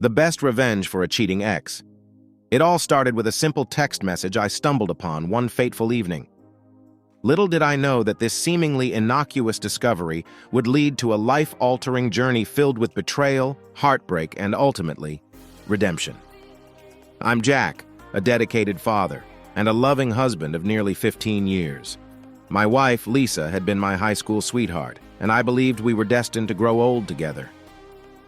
The best revenge for a cheating ex. It all started with a simple text message I stumbled upon one fateful evening. Little did I know that this seemingly innocuous discovery would lead to a life-altering journey filled with betrayal, heartbreak, and ultimately, redemption. I'm Jack, a dedicated father, and a loving husband of nearly 15 years. My wife, Lisa, had been my high school sweetheart, and I believed we were destined to grow old together.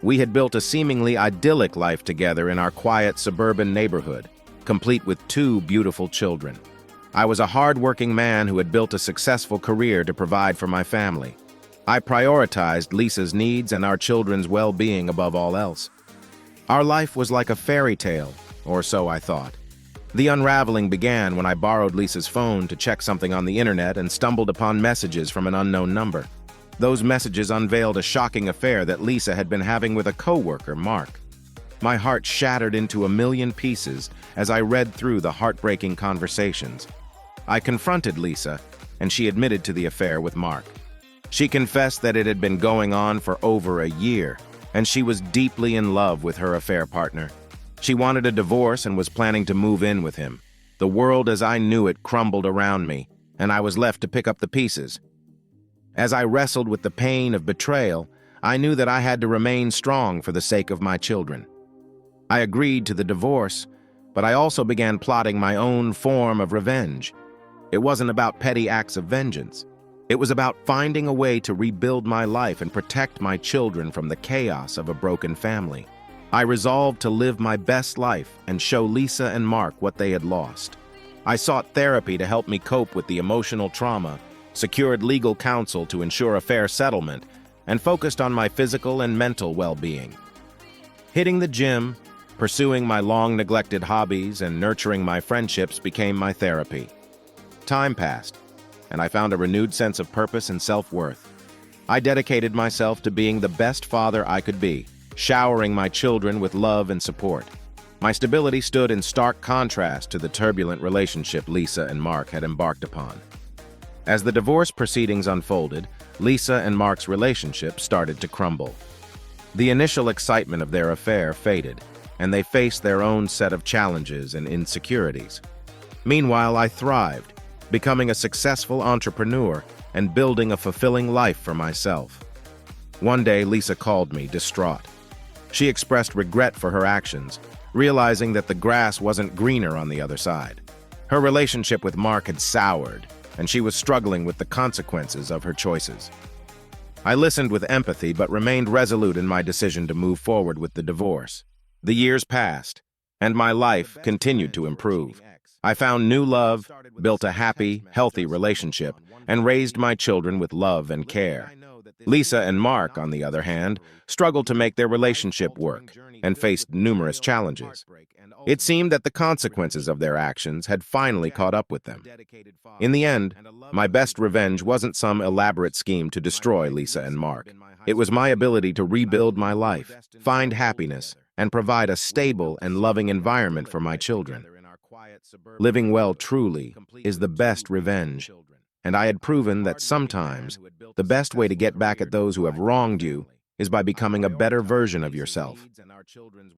We had built a seemingly idyllic life together in our quiet suburban neighborhood, complete with 2 beautiful children. I was a hard-working man who had built a successful career to provide for my family. I prioritized Lisa's needs and our children's well-being above all else. Our life was like a fairy tale, or so I thought. The unraveling began when I borrowed Lisa's phone to check something on the internet and stumbled upon messages from an unknown number. Those messages unveiled a shocking affair that Lisa had been having with a coworker, Mark. My heart shattered into a million pieces as I read through the heartbreaking conversations. I confronted Lisa, and she admitted to the affair with Mark. She confessed that it had been going on for over a year, and she was deeply in love with her affair partner. She wanted a divorce and was planning to move in with him. The world as I knew it crumbled around me, and I was left to pick up the pieces. As I wrestled with the pain of betrayal, I knew that I had to remain strong for the sake of my children. I agreed to the divorce, but I also began plotting my own form of revenge. It wasn't about petty acts of vengeance. It was about finding a way to rebuild my life and protect my children from the chaos of a broken family. I resolved to live my best life and show Lisa and Mark what they had lost. I sought therapy to help me cope with the emotional trauma, secured legal counsel to ensure a fair settlement, and focused on my physical and mental well-being. Hitting the gym, pursuing my long-neglected hobbies, and nurturing my friendships became my therapy. Time passed, and I found a renewed sense of purpose and self-worth. I dedicated myself to being the best father I could be, showering my children with love and support. My stability stood in stark contrast to the turbulent relationship Lisa and Mark had embarked upon. As the divorce proceedings unfolded, Lisa and Mark's relationship started to crumble. The initial excitement of their affair faded, and they faced their own set of challenges and insecurities. Meanwhile, I thrived, becoming a successful entrepreneur and building a fulfilling life for myself. One day, Lisa called me, distraught. She expressed regret for her actions, realizing that the grass wasn't greener on the other side. Her relationship with Mark had soured, and she was struggling with the consequences of her choices. I listened with empathy but remained resolute in my decision to move forward with the divorce. The years passed, and my life continued to improve. I found new love, built a happy, healthy relationship, and raised my children with love and care. Lisa and Mark, on the other hand, struggled to make their relationship work and faced numerous challenges. It seemed that the consequences of their actions had finally caught up with them. In the end, my best revenge wasn't some elaborate scheme to destroy Lisa and Mark. It was my ability to rebuild my life, find happiness, and provide a stable and loving environment for my children. Living well truly is the best revenge, and I had proven that sometimes the best way to get back at those who have wronged you is by becoming a better version of yourself.